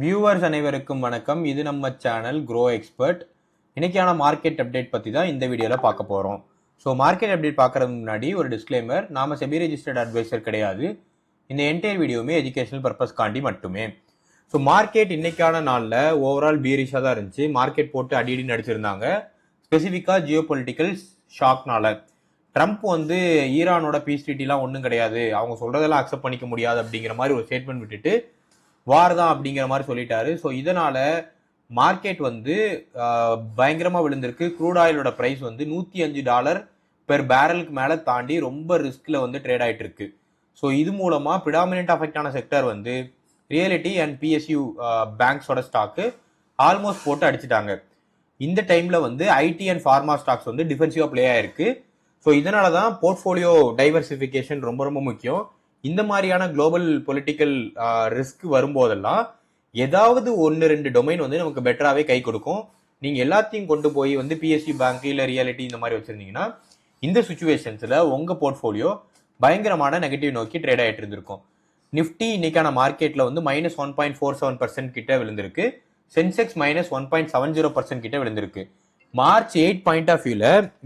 Viewers அனைவருக்கும் வணக்கம். இது நம்ம சேனல் க்ரோ எக்ஸ்பர்ட். இன்னைக்கான மார்க்கெட் அப்டேட் பற்றி தான் இந்த வீடியோவில் பார்க்க போகிறோம். ஸோ மார்க்கெட் அப்டேட் பார்க்கறதுக்கு முன்னாடி ஒரு டிஸ்க்ளைமர், நாம செபி ரெஜிஸ்டர்ட் அட்வைசர் கிடையாது. இந்த என்டையர் வீடியோவுமே எஜுகேஷனல் பர்பஸ்காண்டி மட்டுமே. ஸோ மார்க்கெட் இன்னைக்கான நாளில் ஓவரால் பீரிஷாக தான் இருந்துச்சு. மார்க்கெட் போட்டு அடி நடிச்சிருந்தாங்க. ஸ்பெசிஃபிக்காக ஜியோ பொலிட்டிக்கல் ஷாக்னால ட்ரம்ப் ஈரானோட பீஸ் ட்ரீட்டிலாம் ஒன்றும் கிடையாது, அவங்க சொல்றதெல்லாம் அக்செப்ட் பண்ணிக்க முடியாது அப்படிங்கிற மாதிரி ஒரு ஸ்டேட்மெண்ட் விட்டுட்டு வார் தான் அப்படிங்கிற மாதிரி சொல்லிட்டாரு. ஸோ இதனால மார்க்கெட் பயங்கரமா விழுந்திருக்கு. க்ரூட் ஆயிலோட பிரைஸ் $105 பெர் பேரலுக்கு மேல தாண்டி ரொம்ப ரிஸ்க்ல ட்ரேட் ஆயிட்டு இருக்கு. ஸோ இது மூலமா பிரிடாமினன்ட் அஃபெக்ட் ஆன செக்டர் ரியலிட்டி அண்ட் பிஎஸ்யூ பேங்க்ஸோட ஸ்டாக்கு ஆல்மோஸ்ட் போட்டு அடிச்சுட்டாங்க. இந்த டைம்ல ஐடி அண்ட் ஃபார்மா ஸ்டாக்ஸ் டிஃபென்சிவா பிளே ஆயிருக்கு. ஸோ இதனால தான் போர்ட்ஃபோலியோ டைவர்சிஃபிகேஷன் ரொம்ப ரொம்ப முக்கியம். இந்த மாதிரியான குளோபல் பொலிட்டிக்கல் ரிஸ்க் வரும்போதெல்லாம் ஏதாவது ஒன்று ரெண்டு டொமைன் நமக்கு பெட்டராகவே கை கொடுக்கும். நீங்கள் எல்லாத்தையும் கொண்டு போய் பிஎஸ்சி பேங்க் இல்லை ரியாலிட்டி இந்த மாதிரி வச்சுருந்தீங்கன்னா இந்த சுச்சுவேஷன்ஸில் உங்கள் போர்ட்ஃபோலியோ பயங்கரமான நெகட்டிவ் நோக்கி ட்ரேட் ஆகிட்டு இருந்திருக்கும். நிஃப்டி இன்னைக்கான மார்க்கெட்டில் -1.47% கிட்ட விழுந்திருக்கு. சென்செக்ஸ் -1.70% கிட்ட விழுந்திருக்கு. மார்ச் 8 பாயிண்ட் ஆஃப் வியூல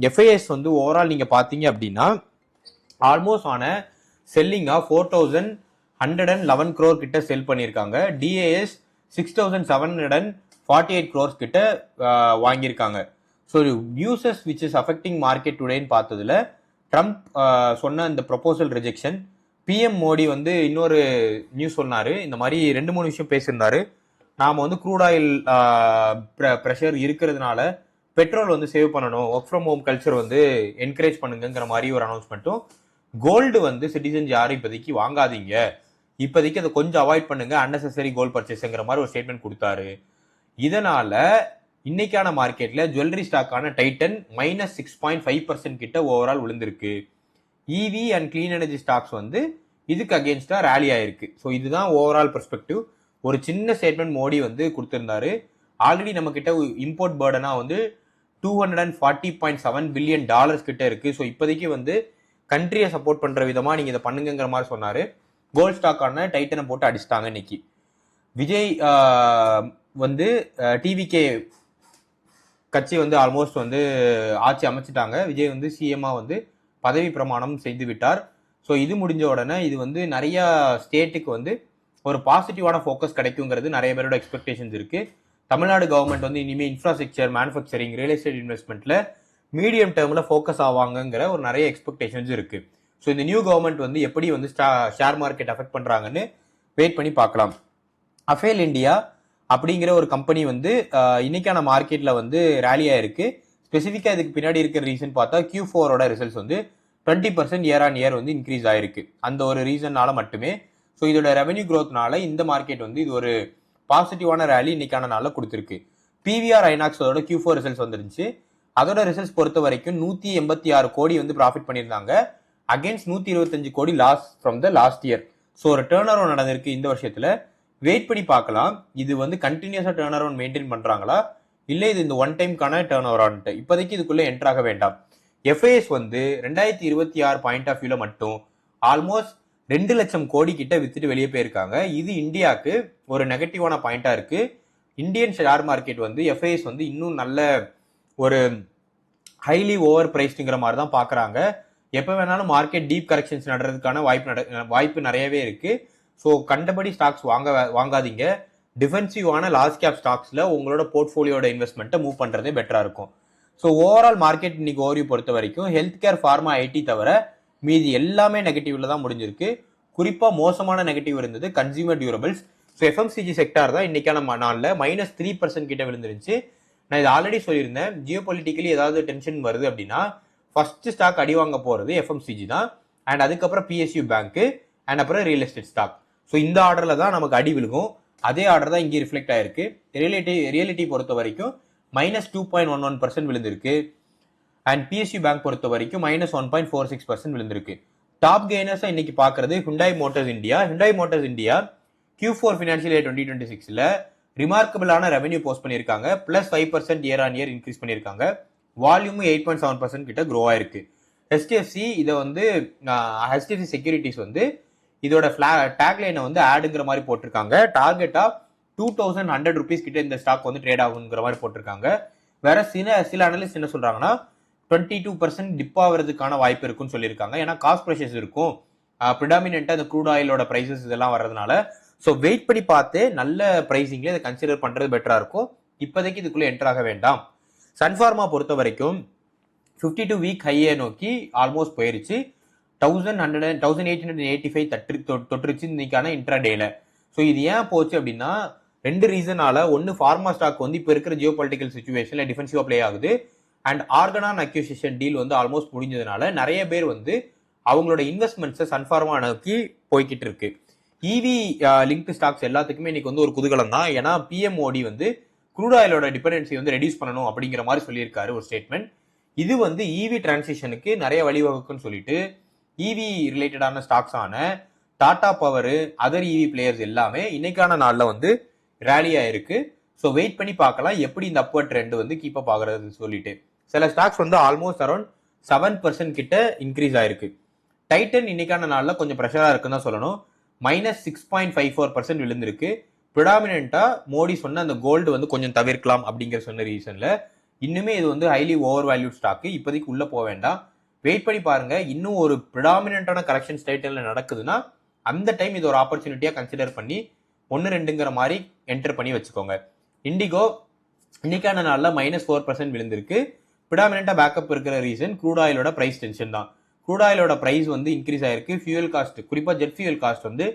எஃப்ஐஎஸ் ஓவரால் நீங்கள் பார்த்தீங்க அப்படின்னா ஆல்மோஸ்ட் ஆன செல்லிங்கா 4,111 crore கிட்ட செல் பண்ணியிருக்காங்க. டிஏஎஸ் 6,748 crores கிட்ட வாங்கியிருக்காங்க. So newses which is affecting market டுடேன்னு பார்த்ததுல ட்ரம்ப் சொன்ன இந்த ப்ரொபோசல் ரிஜெக்ஷன், பிஎம் மோடி இன்னொரு நியூஸ் சொன்னாரு. இந்த மாதிரி 2-3 விஷயம் பேசியிருந்தாரு. நாம க்ரூட் ஆயில் ப்ரெஷர் இருக்கிறதுனால பெட்ரோல் சேவ் பண்ணணும், work from home culture encourage பண்ணுங்கிற மாதிரி ஒரு அனௌன்ஸ்மெண்ட்டும், கோல்டு சிட்டிசன்ஸ் யாரும் இப்போதைக்கு வாங்காதீங்க, இப்போதைக்கு அதை கொஞ்சம் அவாய்ட் பண்ணுங்க, அன்னெசரி கோல்டு பர்ச்சேஸ்ங்கிற மாதிரி ஒரு ஸ்டேட்மெண்ட் கொடுத்தாரு. இதனால இன்னைக்கான மார்க்கெட்ல ஜுவல்லரி ஸ்டாக்கான டைட்டன் -6.5% கிட்ட ஓவரால் விழுந்திருக்கு. இவி அண்ட் கிளீன் எனர்ஜி ஸ்டாக்ஸ் இதுக்கு அகேன்ஸ்டா ரேலி ஆயிருக்கு. ஸோ இதுதான் ஓவரால் பெர்ஸ்பெக்டிவ். ஒரு சின்ன ஸ்டேட்மெண்ட் மோடி கொடுத்திருந்தாரு. ஆல்ரெடி நம்ம கிட்ட இம்போர்ட் பர்டனா $240.7 பில்லியன் கிட்ட இருக்கு. ஸோ இப்போதைக்கு கண்ட்ரியை சப்போர்ட் பண்ற விதமா நீங்க இதை பண்ணுங்கிற மாதிரி சொன்னாரு. கோல்ட் ஸ்டாக்கான டைட்டனை போட்டு அடிச்சிட்டாங்க இன்னைக்கு. விஜய் டிவிகே கட்சி ஆல்மோஸ்ட் ஆட்சி அமைச்சிட்டாங்க. விஜய் சிஎம்மா பதவி பிரமாணம் செய்து விட்டார். ஸோ இது முடிஞ்ச உடனே இது நிறைய ஸ்டேட்டுக்கு ஒரு பாசிட்டிவான ஃபோக்கஸ் கிடைக்குங்கிறது நிறைய பேரோட எக்ஸ்பெக்டேஷன்ஸ் இருக்கு. தமிழ்நாடு கவர்மெண்ட் இனிமேல் இன்ஃப்ராஸ்ட்ரக்சர், மேனுஃபேக்சரிங், ரியல் எஸ்டேட் இன்வெஸ்ட்மெண்ட்ல மீடியம் டேர்ம்ல ஃபோக்கஸ் ஆவாங்கிற ஒரு நிறைய எக்ஸ்பெக்டேஷன்ஸ் இருக்கு. ஸோ இந்த நியூ கவர்மெண்ட் எப்படி ஷேர் மார்க்கெட் அஃபெக்ட் பண்றாங்கன்னு வெயிட் பண்ணி பார்க்கலாம். அஃபேல் இந்தியா அப்படிங்கிற ஒரு கம்பெனி இன்னைக்கான மார்க்கெட்ல ரேலியா இருக்கு. ஸ்பெசிஃபிக்கா இதுக்கு பின்னாடி இருக்கிற ரீசன் பார்த்தா Q4 results 20% year on year increase ஆயிருக்கு. அந்த ஒரு ரீசன்னால மட்டுமே. ஸோ இதோட ரெவன்யூ க்ரோத்னால இந்த மார்க்கெட் இது ஒரு பாசிட்டிவான ரேலி இன்னைக்கான நாளில் கொடுத்துருக்கு. பிவிஆர் ஐநாக்ஸோட Q4 ரிசல்ட்ஸ் வந்துருந்துச்சு. அதோட ரிசல்ட்ஸ் பொறுத்த வரைக்கும் 186 கோடி ப்ராஃபிட் பண்ணியிருந்தாங்க. Against 125 crore loss from the last year. So ஒரு டேர்ன் அரவுண்ட் நடந்திருக்கு இந்த வருஷத்துல. வெயிட் பண்ணி பார்க்கலாம் இது கண்டினியூஸா டேர்ன் அரவுண்ட் மெயின்டைன் பண்றாங்களா, இல்லை இது இந்த ஒன் டைம்கான டேர்ன் ஓவரான்ட்டு. இப்போதைக்கு இதுக்குள்ள என்டர் ஆக வேண்டாம். எஃப்ஐஎஸ் 2026 பாயிண்ட் ஆஃப் வியூல மட்டும் ஆல்மோஸ்ட் 2 லட்சம் கோடி கிட்ட வித்துட்டு வெளியே போயிருக்காங்க. இது இந்தியாவுக்கு ஒரு நெகட்டிவான பாயிண்டா இருக்கு. இந்தியன் ஷேர் மார்க்கெட் எஃப்ஐஎஸ் இன்னும் நல்ல ஒரு ஹைலி ஓவர் பிரைஸ்ங்கிற மாதிரி தான் பாக்குறாங்க. எப்ப வேணாலும் மார்க்கெட் டீப் கரெக்ஷன்ஸ் நடறதுக்கான வாய்ப்பு நிறையவே இருக்கு. ஸோ கண்டபடி ஸ்டாக்ஸ் வாங்காதீங்க. டிஃபென்சிவான லார்ஜ் கேப் ஸ்டாக்ஸ்ல உங்களோட போர்ட்ஃபோலியோட இன்வெஸ்ட்மெண்ட்டை மூவ் பண்றதே பெட்டரா இருக்கும். ஸோ ஓவரால் மார்க்கெட் இன்னைக்கு ஓவர்வியூ பொறுத்த வரைக்கும் ஹெல்த் கேர், ஃபார்மா, ஐடி தவிர மீதி எல்லாமே நெகட்டிவ்ல தான் முடிஞ்சிருக்கு. குறிப்பா மோசமான நெகட்டிவ் இருந்தது consumer durables. So FMCG sector தான் இன்னைக்கான நாளில் -3% கிட்ட விழுந்துருச்சு. நான் இது ஆல்ரெடி சொல்லியிருந்தேன், ஜியோ பொலிட்டிக்கலி ஏதாவது டென்ஷன் வருது அப்படின்னா ஃபர்ஸ்ட் ஸ்டாக் அடி வாங்க போறது எஃப்எம்சிஜி தான். அண்ட் அதுக்கப்புறம் பிஎஸ்யூ பேங்க் அண்ட் அப்புறம் ரியல் எஸ்டேட் ஸ்டாக். ஸோ இந்த ஆர்டர்ல தான் நமக்கு அடி விழுகும். அதே ஆர்டர் தான் இங்கே ரிஃப்ளெக்ட் ஆயிருக்கு. ரியாலிட்டி பொறுத்த வரைக்கும் -2.11% விழுந்திருக்கு. அண்ட் பிஎஸ்யூ பேங்க் பொறுத்த வரைக்கும் -1.46% விழுந்திருக்கு. டாப் கெய்னர்ஸா இன்னைக்கு பாக்குறது Hyundai Motors India. Hyundai Motors India Q4 financial year 2026ல ரிமார்க்கபிளான ரெவன்யூ போஸ்ட் பண்ணியிருக்காங்க. +5% இயர் ஆன் இயர் இன்க்ரீஸ் பண்ணியிருக்காங்க. வால்யூம் 8.7% கிட்ட க்ரோ ஆயிருக்கு. HDFC இதை HDFC செக்யூரிட்டிஸ் இதோட டேக்லைனை ஆடுங்கிற மாதிரி போட்டிருக்காங்க. டார்கெட்டா 2100 rupees கிட்ட இந்த ஸ்டாக் வந்து ட்ரேட் ஆகுங்கிற மாதிரி போட்டிருக்காங்க. வேற சில அனலிஸ்ட் என்ன சொல்றாங்கன்னா 22% டிப் ஆகிறதுக்கான வாய்ப்பு இருக்குன்னு சொல்லியிருக்காங்க. ஏன்னா காஸ்ட் ப்ரெஷர்ஸ் இருக்கும், ப்ரிடாமினென்ட்டா இந்த க்ரூட் ஆயிலோட பிரைசஸ் இதெல்லாம் வர்றதுனால. ஸோ வெயிட் பண்ணி பார்த்து நல்ல பிரைசிங்ல இதை கன்சிடர் பண்றது பெட்டரா இருக்கும். இப்போதைக்கு இதுக்குள்ள என்டர் ஆக வேண்டாம். சன்ஃபார்மா பொறுத்த வரைக்கும் 52 வீக் ஹையை நோக்கி ஆல்மோஸ்ட் போயிருச்சு. 1885 தொற்றுச்சு இன்னைக்கான இன்ட்ராடேல. ஸோ இது ஏன் போச்சு அப்படின்னா 2 ரீசனால. ஒன்னு ஃபார்மா ஸ்டாக் வந்து இப்போ இருக்கிற ஜியோ பொலிட்டிக்கல் சிச்சுவேஷன்ல டிஃபென்சிவா பிளே ஆகுது. அண்ட் ஆர்கனான் அக்யூசிஷன் டீல் வந்து ஆல்மோஸ்ட் முடிஞ்சதுனால நிறைய பேர் வந்து அவங்களோட இன்வெஸ்ட்மெண்ட்ஸை சன்ஃபார்மா நோக்கி போய்கிட்டு இருக்கு. இவி லிங்க் ஸ்டாக்ஸ் எல்லாத்துக்குமே இன்னைக்கு வந்து ஒரு குதூகலம் தான். ஏன்னா பிஎம் மோடி வந்து க்ரூட் ஆயிலோட டிபெண்டன்சி வந்து ரெடியூஸ் பண்ணணும் அப்படிங்கிற மாதிரி சொல்லியிருக்காரு ஒரு ஸ்டேட்மெண்ட். இது வந்து இவி டிரான்சிஷனுக்கு நிறைய வழிவகுக்குன்னு சொல்லிட்டு இவி ரிலேட்டடான ஸ்டாக்ஸ் ஆன டாடா பவர், அதர் இவி பிளேயர்ஸ் எல்லாமே இன்னைக்கான நாள்ல வந்து ரேலி ஆயிருக்கு. ஸோ வெயிட் பண்ணி பார்க்கலாம் எப்படி இந்த அப்வர்ட் ட்ரெண்ட் வந்து கீப் அப் ஆகுறது சொல்லிட்டு. சில ஸ்டாக்ஸ் வந்து ஆல்மோஸ்ட் அரௌண்ட் 7% கிட்ட இன்க்ரீஸ் ஆயிருக்கு. டைட்டன் இன்னைக்கான நாள்ல கொஞ்சம் ப்ரெஷரா இருக்குன்னு தான் சொல்லணும். -6.54% விழுந்திருக்கு. ப்ரிடாமினென்ட்டா மோடி சொன்ன அந்த கோல்டு வந்து கொஞ்சம் தவிர்க்கலாம் அப்படிங்கிற சொன்ன ரீசன்ல இன்னுமே இது வந்து ஹைலி ஓவர் வேல்யூட் ஸ்டாக். இப்போதைக்கு உள்ள போக வேண்டாம், வெயிட் பண்ணி பாருங்க. இன்னும் ஒரு ப்ரிடாமினென்ட்டான கரெக்ஷன் டைட்டன்ல நடக்குதுன்னா அந்த டைம் இது ஒரு ஆப்பர்ச்சுனிட்டியா கன்சிடர் பண்ணி 1-2ங்கிற மாதிரி என்டர் பண்ணி வச்சுக்கோங்க. இண்டிகோ இன்னைக்கான நாள்ல -4% விழுந்திருக்கு. ப்ரிடாமினென்ட்டா பேக்கப் இருக்கிற ரீசன் க்ரூட் ஆயிலோட பிரைஸ் டென்ஷன் தான். க்ரூட் ஆயிலோட பிரைஸ் வந்து இன்க்ரீஸ் ஆயிருக்கு. ஃபியூயல் காஸ்ட், குறிப்பா ஜெட் ஃபியூயல் காஸ்ட் வந்து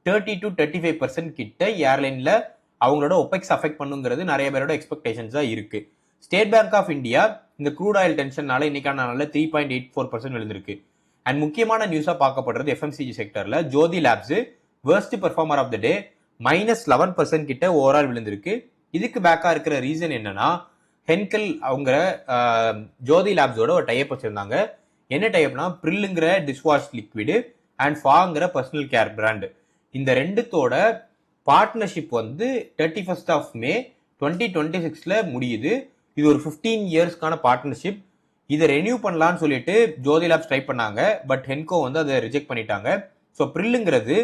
30 to 35% கிட்ட ஏர்லைன்ல அவங்களோட ஒபெக்ஸ் அஃபெக்ட் பண்ணுங்கிறது நிறைய பேரோட எக்ஸ்பெக்டேஷன்ஸா இருக்கு. ஸ்டேட் பேங்க் ஆஃப் இந்தியா இந்த க்ரூட் ஆயில் டென்ஷனால இன்னைக்கான நாள்ல 3.84% விழுந்திருக்கு. அண்ட் முக்கியமான நியூஸா பார்க்கப்படுறது எஃப்எம்சிஜி செக்டர்ல Jyothy Labs worst performer of the day -11% கிட்ட ஓவரால் விழுந்திருக்கு. இதுக்கு பேக்கா இருக்கிற ரீசன் என்னன்னா ஹென்கல் அவங்க ஜோதி லேப்ஸோட ஒரு டைப் வச்சிருந்தாங்க. என்ன டைப்னா பிரில்லுங்கிற டிஷ்வாஷ் லிக்விடு அண்ட் ஃபாங்கிற பர்சனல் கேர் பிராண்ட். இந்த ரெண்டுத்தோட பார்ட்னர்ஷிப் வந்து 31st May 2026 முடியுது. இது ஒரு 15 இயர்ஸ்க்கான பார்ட்னர்ஷிப். இதை ரெனியூ பண்ணலான்னு சொல்லிட்டு ஜோதி லேப்ஸ் ட்ரை பண்ணாங்க, பட் ஹென்கோ வந்து அதை ரிஜெக்ட் பண்ணிட்டாங்க. ஸோ பிரில்லுங்கிறது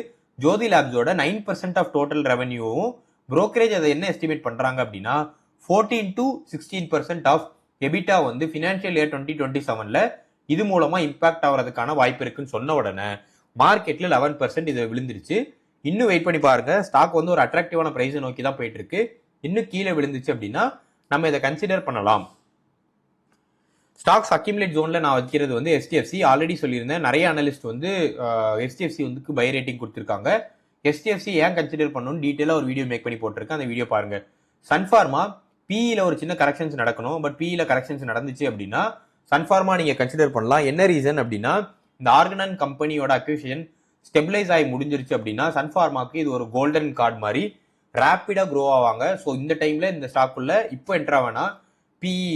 ஜோதி லேப்ஸோட 9% ஆஃப் டோட்டல் ரெவன்யூவும் புரோக்கரேஜ் அதை என்ன எஸ்டிமேட் பண்றாங்க அப்படின்னா 14 to 16% ஆஃப் எபிட்டா வந்து ஃபினான்ஷியல் இயர் 2027ல இது மூலமா இம்பாக்ட் ஆகிறதுக்கான வாய்ப்பு இருக்குன்னு சொன்ன உடனே மார்க்கெட்ல 11% இது விழுந்துருச்சு. இன்னும் வெயிட் பண்ணி பாருங்க, ஸ்டாக் வந்து ஒரு அட்ராக்டிவான பிரைஸ் நோக்கி தான் போயிட்டு இருக்கு. இன்னும் கீழே விழுந்துச்சு அப்படின்னா நம்ம இதை கன்சிடர் பண்ணலாம். ஸ்டாக்ஸ் அக்யூமுலேட் ஜோன்ல நான் வைக்கிறது வந்து எஸ்டிஎஃப்சி. ஆல்ரெடி சொல்லியிருந்தேன், நிறைய அனலிஸ்ட் வந்து எஸ்டிஎஃப்சி வந்து பை ரேட்டிங் கொடுத்துருக்காங்க. எஸ்டிஎஃப்சி ஏன் கன்சிடர் பண்ணணும்னு டீட்டெயிலாக ஒரு வீடியோ மேக் பண்ணி போட்டிருக்கேன், அந்த வீடியோ பாருங்க. சன்ஃபார்மா பிஇல ஒரு சின்ன கரெக்ஷன்ஸ் நடக்கணும், பட் பிஇல கரெக்ஷன்ஸ் நடந்துச்சு அப்படின்னா சன்ஃபார்மா நீங்க கன்சிடர் பண்ணலாம். என்ன ரீசன் அப்படின்னா இந்த ஆர்கனான் கம்பெனியோட அக்விசிஷன் ஸ்டெபிளைஸ் ஆகி முடிஞ்சிருச்சு அப்படின்னா சன்ஃபார்மாக்கு இது ஒரு கோல்டன் கார்டு மாதிரி ரேப்பிடா க்ரோ ஆவாங்க. ஸோ இந்த டைம்ல இந்த ஸ்டாக்குள்ள இப்போ என்ட்ரா வேணா, PE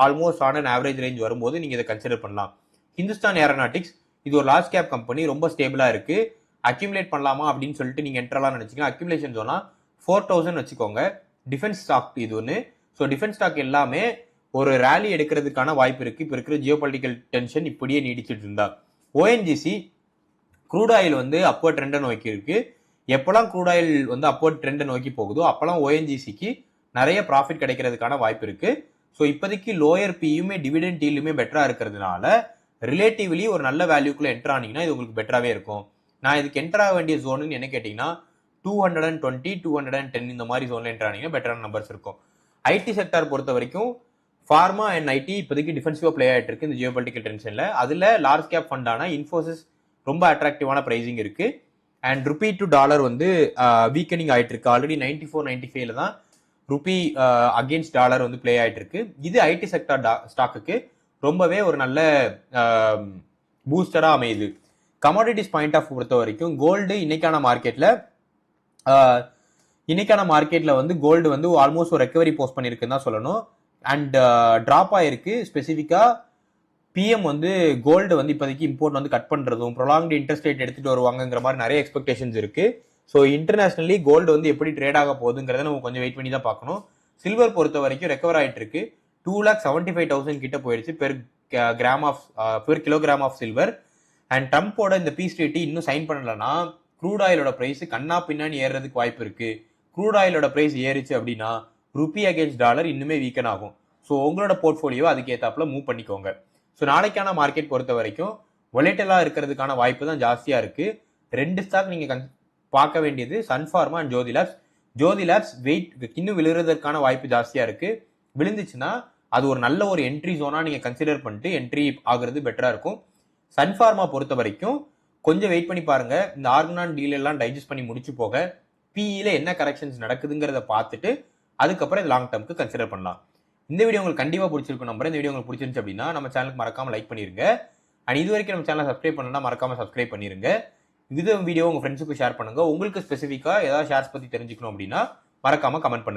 almost on an average range வரும்போது நீங்க இதை கன்சிடர் பண்ணலாம். ஹிந்துஸ்தான் ஏரோநாட்டிக்ஸ் இது ஒரு லார்ஜ் கேப் கம்பெனி, ரொம்ப ஸ்டேபிளா இருக்கு. அக்யூமுலேட் பண்ணலாமா அப்படின்னு சொல்லிட்டு நீங்க என்ட்ரலாம் நினைச்சீங்கன்னா அக்யூமுலேஷன் ஜோனா 4000 வச்சுக்கோங்க. டிஃபென்ஸ் ஸ்டாக் இது ஒன்று. ஸோ டிஃபென்ஸ் ஸ்டாக் எல்லாமே ஒரு ரேலி எடுக்கிறதுக்கான வாய்ப்பு இருக்கு. இப்போ இருக்கிற ஜியோ பொலிட்டிக்கல் டென்ஷன் இப்படியே நீடிச்சிட்டு இருந்தா. ஓஎன்ஜிசி க்ரூட் ஆயில் வந்து அப்போர்ட் ட்ரெண்டை நோக்கி இருக்கு. எப்பெல்லாம் க்ரூட் ஆயில் வந்து அப்போர்ட் ட்ரெண்டை நோக்கி போகுதோ அப்பெல்லாம் ஓஎன்ஜிசிக்கு நிறைய ப்ராஃபிட் கிடைக்கிறதுக்கான வாய்ப்பு இருக்கு. ஸோ இப்போதைக்கு லோயர் பியுமே டிவிடெண்ட் டீலுமே பெட்டரா இருக்கிறதுனால ரிலேட்டிவ்லி ஒரு நல்ல வேல்யூக்குள்ள என்டர் ஆனீங்கன்னா இது உங்களுக்கு பெட்டராகவே இருக்கும். நான் இதுக்கு என்டர் ஆக வேண்டிய ஜோனுன்னு என்ன கேட்டீங்கன்னா 220, 210 இந்த மாதிரி ஜோன்ல என்டர் ஆனீங்கன்னா பெட்டரான நம்பர்ஸ் இருக்கும். ஐடி செக்டார் பொறுத்த வரைக்கும் ஃபார்மா அண்ட் ஐடி இப்போதைக்கு டிஃபென்சிவா பிளே ஆகிட்டு இருக்கு இந்த ஜியோ பொலிட்டிக்கல் டென்ஷன்ல. அதுல லார்ஜ் கேப் ஃபண்டான இன்ஃபோசிஸ் ரொம்ப அட்ராக்டிவான பிரைசிங் இருக்கு. அண்ட் ருபி டு டாலர் வந்து வீக்கனிங் ஆயிட்டு இருக்கு. ஆல்ரெடி 94-95ல தான் ருபி அகேன்ஸ்ட் டாலர் வந்து பிளே ஆயிட்டு இருக்கு. இது ஐடி செக்டார் ஸ்டாக்குக்கு ரொம்பவே ஒரு நல்ல பூஸ்டரா அமையுது. கமாடிட்டிஸ் பாயிண்ட் ஆஃப் பொறுத்த வரைக்கும் கோல்டு இன்னைக்கான மார்க்கெட்ல வந்து கோல்டு வந்து ஆல்மோஸ்ட் ஒரு ரெக்கவரி போஸ்ட் பண்ணிருக்குன்னு தான் சொல்லணும். அண்ட் டிராப் ஆயிருக்கு. ஸ்பெசிஃபிக்கா பிஎம் வந்து கோல்டு வந்து இப்போதைக்கு இம்போர்ட் வந்து கட் பண்றதும் ப்ரொலாங்டு இன்ட்ரெஸ்ட் ரேட் எடுத்துட்டு வருவாங்கிற மாதிரி நிறைய எக்ஸ்பெக்டேஷன்ஸ் இருக்கு. ஸோ இன்டர்நேஷனலி கோல்டு வந்து எப்படி ட்ரேட் ஆக போகுதுங்கிறத நம்ம கொஞ்சம் வெயிட் பண்ணி தான் பார்க்கணும். சில்வர் பொறுத்த வரைக்கும் ரெக்கவர் ஆயிட்டு இருக்கு. 2,75,000 கிட்ட போயிடுச்சு per kilogram of silver. And ட்ரம்போட இந்த பீஸ் ட்ரீட்டி இன்னும் சைன் பண்ணலன்னா க்ரூட் ஆயிலோட பிரைஸ் கண்ணா பின்னாடி ஏறதுக்கு வாய்ப்பு இருக்கு. க்ரூட் ஆயிலோட பிரைஸ் ஏறிச்சு அப்படின்னா ருப்பி அகேன்ஸ்ட் டாலர் இன்னுமே வீக்கன் ஆகும். ஸோ உங்களோட போர்ட்ஃபோலியோ அதுக்கேற்றாப்புல மூவ் பண்ணிக்கோங்க. ஸோ நாளைக்கான மார்க்கெட் பொறுத்த வரைக்கும் வொலட்டிலா இருக்கிறதுக்கான வாய்ப்பு தான் ஜாஸ்தியா இருக்கு. 2 ஸ்டாக் நீங்க பார்க்க வேண்டியது Sun Pharma and Jyothi labs. Jyothi labs wait இன்னும் விழுறதுக்கான வாய்ப்பு ஜாஸ்தியா இருக்கு. விழுந்துச்சுன்னா அது ஒரு நல்ல ஒரு என்ட்ரி ஜோனா நீங்க கன்சிடர் பண்ணிட்டு என்ட்ரி ஆகுறது பெட்டரா இருக்கும். சன்ஃபார்மா பொறுத்த வரைக்கும் கொஞ்சம் வெயிட் பண்ணி பாருங்க. இந்த ஆர்கனான் டீல் எல்லாம் டைஜஸ்ட் பண்ணி முடிச்சு போக பிஇல என்ன கரெக்ஷன்ஸ் நடக்குதுங்கிறத பார்த்துட்டு அதுக்கப்புறம் இது லாங் டேர்முக்கு கன்சிடர் பண்ணலாம். இந்த வீடியோ உங்களுக்கு கண்டிப்பா பிடிச்சிருக்கும் நம்புறேன். இந்த வீடியோ உங்களுக்கு பிடிச்சிருந்துச்சு அப்படின்னா நம்ம சேனலுக்கு மறக்காம லைக் பண்ணிருங்க. அண்ட் இது வரைக்கும் நம்ம சேனலை சப்ஸ்கிரைப் பண்ணலன்னா மறக்காம சப்ஸ்கிரைப் பண்ணிருங்க. இது வீடியோ உங்க ஃப்ரெண்ட்ஸுக்கு ஷேர் பண்ணுங்க. உங்களுக்கு ஸ்பெசிஃபிக்கா ஏதாவது ஷேர்ஸ் பத்தி தெரிஞ்சுக்கணும் அப்படின்னா மறக்காம கமெண்ட் பண்ணுங்க.